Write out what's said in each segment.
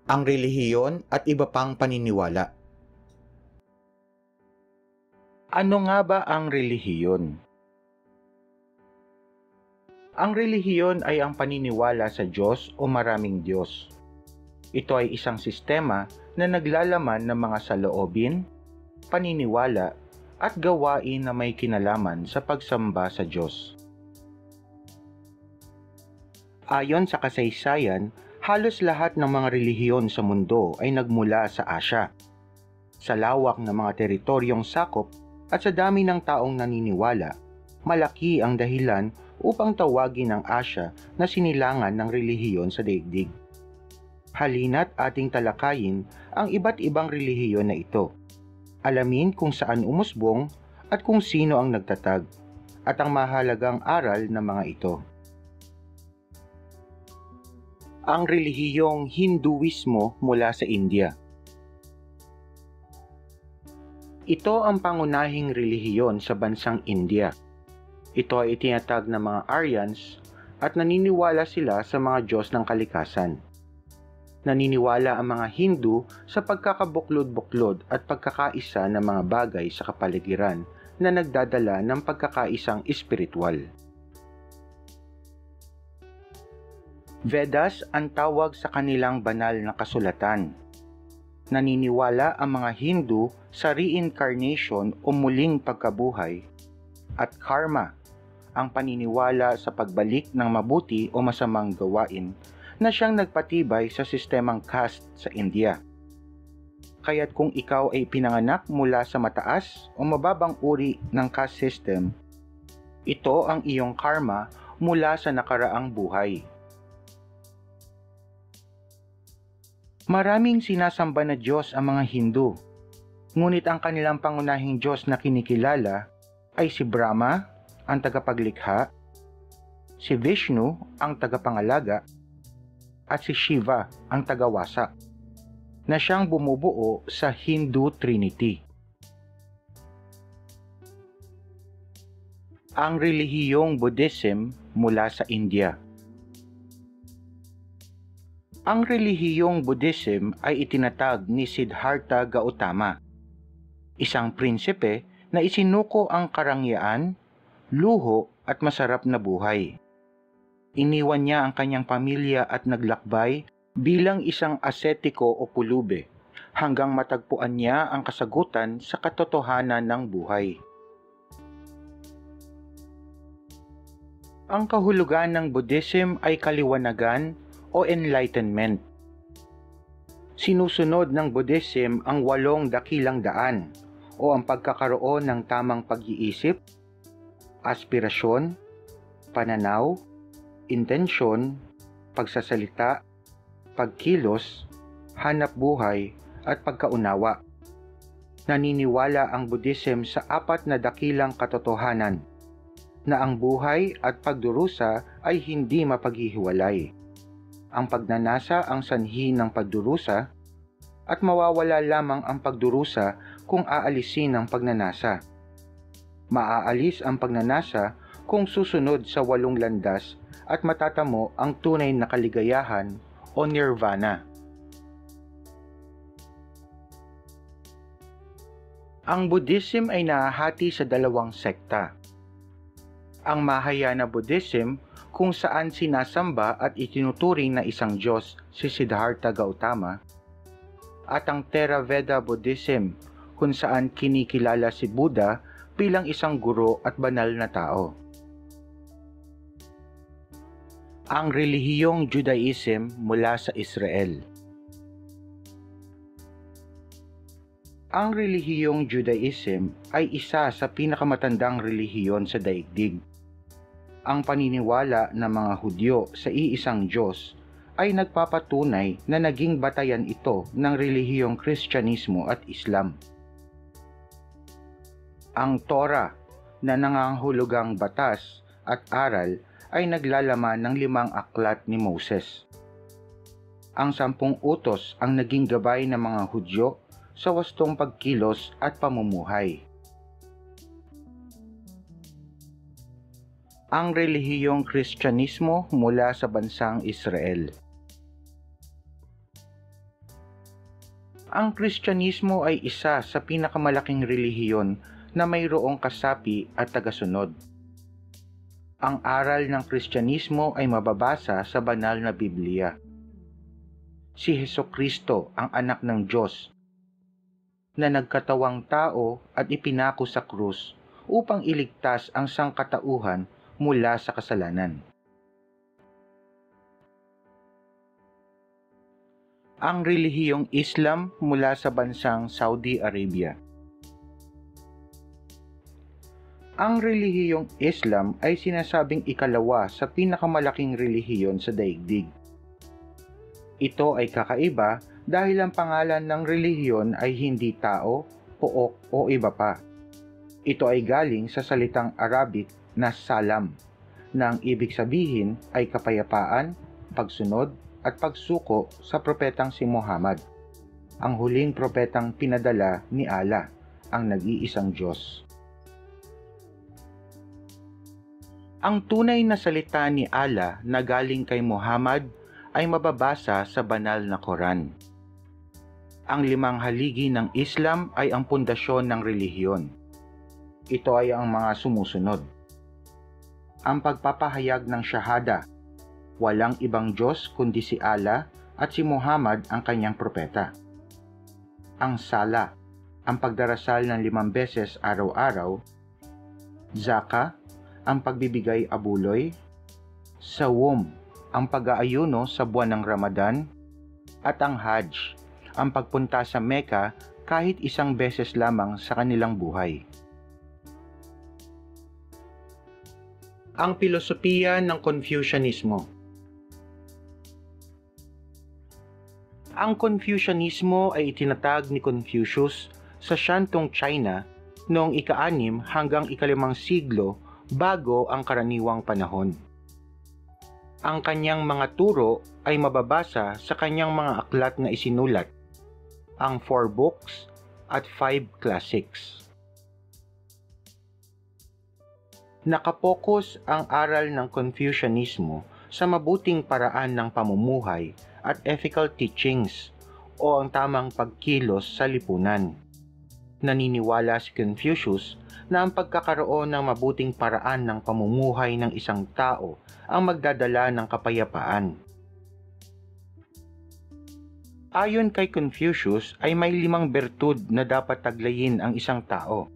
ang relihiyon at iba pang paniniwala. Ano nga ba ang relihiyon? Ang relihiyon ay ang paniniwala sa Diyos o maraming Diyos. Ito ay isang sistema na naglalaman ng mga saloobin, paniniwala, at gawain na may kinalaman sa pagsamba sa Diyos. Ayon sa kasaysayan, halos lahat ng mga relihiyon sa mundo ay nagmula sa Asya. Sa lawak ng mga teritoryong sakop at sa dami ng taong naniniwala, malaki ang dahilan upang tawagin ang Asya na sinilangan ng relihiyon sa daigdig. Halina't ating talakayin ang iba't ibang relihiyon na ito. Alamin kung saan umusbong at kung sino ang nagtatag, at ang mahalagang aral ng mga ito. Ang relihiyong Hinduismo mula sa India. Ito ang pangunahing relihiyon sa bansang India. Ito ay itinatag ng mga Aryans at naniniwala sila sa mga Diyos ng kalikasan. Naniniwala ang mga Hindu sa pagkakabuklod-buklod at pagkakaisa ng mga bagay sa kapaligiran na nagdadala ng pagkakaisang espiritual. Vedas ang tawag sa kanilang banal na kasulatan. Naniniwala ang mga Hindu sa reincarnation o muling pagkabuhay, at karma, ang paniniwala sa pagbalik ng mabuti o masamang gawain na siyang nagpatibay sa sistemang caste sa India. Kaya't kung ikaw ay pinanganak mula sa mataas o mababang uri ng caste system, ito ang iyong karma mula sa nakaraang buhay. Maraming sinasamba na Diyos ang mga Hindu, ngunit ang kanilang pangunahing Diyos na kinikilala ay si Brahma, ang tagapaglikha, si Vishnu, ang tagapangalaga, at si Shiva, ang tagawasak, na siyang bumubuo sa Hindu Trinity. Ang relihiyong Buddhism mula sa India. Ang relihiyong Buddhism ay itinatag ni Siddhartha Gautama, isang prinsipe na isinuko ang karangyaan, luho at masarap na buhay. Iniwan niya ang kanyang pamilya at naglakbay bilang isang asetiko o pulube hanggang matagpuan niya ang kasagutan sa katotohanan ng buhay. Ang kahulugan ng Buddhism ay kaliwanagan o enlightenment. Sinusunod ng Buddhism ang 8 dakilang daan o ang pagkakaroon ng tamang pag-iisip, aspirasyon, pananaw, intensyon, pagsasalita, pagkilos, hanap buhay, at pagkaunawa. Naniniwala ang Buddhism sa 4 na dakilang katotohanan na ang buhay at pagdurusa ay hindi mapaghihiwalay. Ang pagnanasa ang sanhi ng pagdurusa at mawawala lamang ang pagdurusa kung aalisin ang pagnanasa. Maaalis ang pagnanasa kung susunod sa 8 landas at matatamo ang tunay na kaligayahan o nirvana. Ang Buddhism ay nahahati sa 2 sekta. Ang Mahayana Buddhism kung saan sinasamba at itinuturing na isang Diyos si Siddhartha Gautama, at ang Theravada Buddhism kung saan kinikilala si Buddha bilang isang guro at banal na tao. Ang relihiyong Judaism mula sa Israel. Ang relihiyong Judaism ay isa sa pinakamatandang relihiyon sa daigdig. Ang paniniwala ng mga Hudyo sa iisang Diyos ay nagpapatunay na naging batayan ito ng relihiyong Kristyanismo at Islam. Ang Torah na nangangahulugang batas at aral ay naglalaman ng 5 aklat ni Moses. Ang 10 utos ang naging gabay ng mga Hudyo sa wastong pagkilos at pamumuhay. Ang relihiyong Kristyanismo mula sa bansang Israel. Ang Kristyanismo ay isa sa pinakamalaking relihiyon na mayroong kasapi at tagasunod. Ang aral ng Kristyanismo ay mababasa sa banal na Biblia. Si Hesukristo ang anak ng Diyos na nagkatawang tao at ipinako sa krus upang iligtas ang sangkatauhan mula sa kasalanan. Ang relihiyong Islam mula sa bansang Saudi Arabia. Ang relihiyong Islam ay sinasabing ikalawa sa pinakamalaking relihiyon sa daigdig. Ito ay kakaiba dahil ang pangalan ng relihiyon ay hindi tao, pook o iba pa. Ito ay galing sa salitang Arabic na salam, na ang ibig sabihin ay kapayapaan, pagsunod at pagsuko sa propetang si Muhammad, ang huling propetang pinadala ni Allah, ang nag-iisang Diyos. Ang tunay na salita ni Allah na galing kay Muhammad ay mababasa sa banal na Quran. Ang 5 haligi ng Islam ay ang pundasyon ng relihiyon. Ito ay ang mga sumusunod. Ang pagpapahayag ng shahada, walang ibang Diyos kundi si Allah at si Muhammad ang kanyang propeta. Ang sala, ang pagdarasal ng 5 beses araw-araw. Zaka, ang pagbibigay abuloy. Sawm, ang pag-aayuno sa buwan ng Ramadan. At ang Hajj, ang pagpunta sa Mecca kahit 1 beses lamang sa kanilang buhay. Ang filosofiya ng Confucianismo. Ang Confucianismo ay itinatag ni Confucius sa Shantung, China noong ika-6 hanggang ika-5 siglo bago ang karaniwang panahon. Ang kanyang mga turo ay mababasa sa kanyang mga aklat na isinulat, ang 4 books at 5 classics. Nakapokus ang aral ng Confucianismo sa mabuting paraan ng pamumuhay at ethical teachings o ang tamang pagkilos sa lipunan. Naniniwala si Confucius na ang pagkakaroon ng mabuting paraan ng pamumuhay ng isang tao ang magdadala ng kapayapaan. Ayon kay Confucius ay may 5 bertud na dapat taglayin ang isang tao.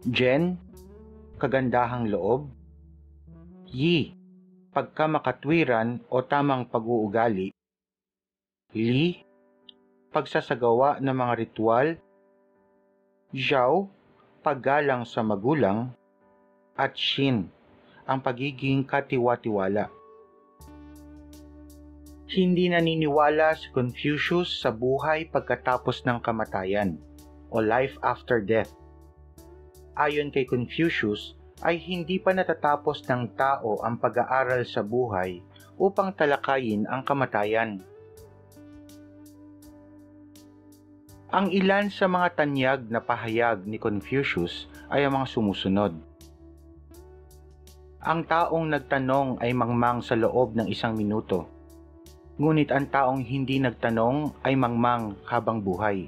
Jen, kagandahang loob. Yi, pagkamakatwiran o tamang pag-uugali. Li, pagsasagawa ng mga ritual. Zhao, paggalang sa magulang. At Xin, ang pagiging katiwa-tiwala. Hindi naniniwala si Confucius sa buhay pagkatapos ng kamatayan o life after death. Ayon kay Confucius, ay hindi pa natatapos ng tao ang pag-aaral sa buhay upang talakayin ang kamatayan. Ang ilan sa mga tanyag na pahayag ni Confucius ay ang mga sumusunod. Ang taong nagtanong ay mangmang sa loob ng 1 minuto, ngunit ang taong hindi nagtanong ay mangmang habang buhay.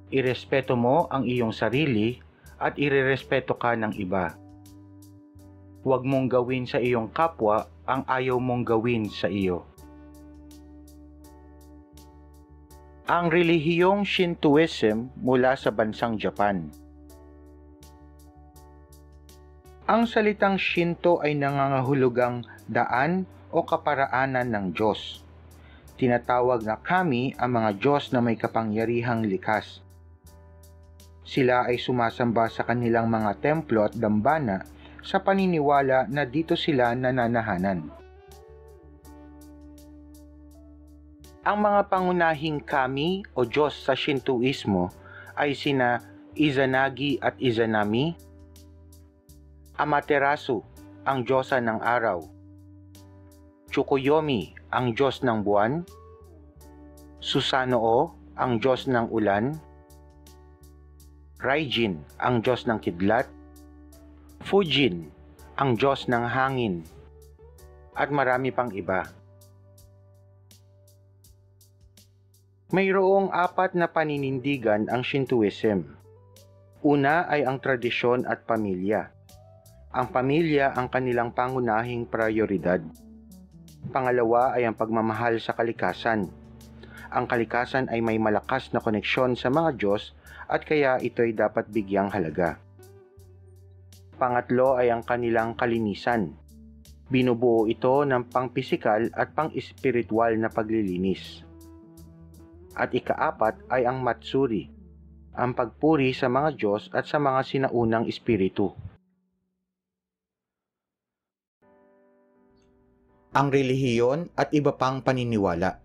Irespeto mo ang iyong sarili at irerespeto ka ng iba. Huwag mong gawin sa iyong kapwa ang ayaw mong gawin sa iyo. Ang relihiyong Shintoism mula sa bansang Japan. Ang salitang Shinto ay nangangahulugang daan o kaparaanan ng Diyos. Tinatawag na kami ang mga Diyos na may kapangyarihang likas. Sila ay sumasamba sa kanilang mga templo at dambana sa paniniwala na dito sila nananahanan. Ang mga pangunahing kami o Diyos sa Shintoismo ay sina Izanagi at Izanami, Amaterasu, ang Diyosa ng araw, Tsukuyomi, ang Diyos ng buwan, Susanoo, ang Diyos ng ulan, Raijin, ang Diyos ng kidlat, Fujin, ang Diyos ng hangin, at marami pang iba. Mayroong apat na paninindigan ang Shintoism. Una ay ang tradisyon at pamilya. Ang pamilya ang kanilang pangunahing prioridad. Pangalawa ay ang pagmamahal sa kalikasan. Ang kalikasan ay may malakas na koneksyon sa mga Diyos at kaya ito'y dapat bigyang halaga. Pangatlo ay ang kanilang kalinisan. Binubuo ito ng pang-pisikal at pang-espiritual na paglilinis. At ikaapat ay ang matsuri, ang pagpuri sa mga Diyos at sa mga sinaunang espiritu. Ang relihiyon at iba pang paniniwala.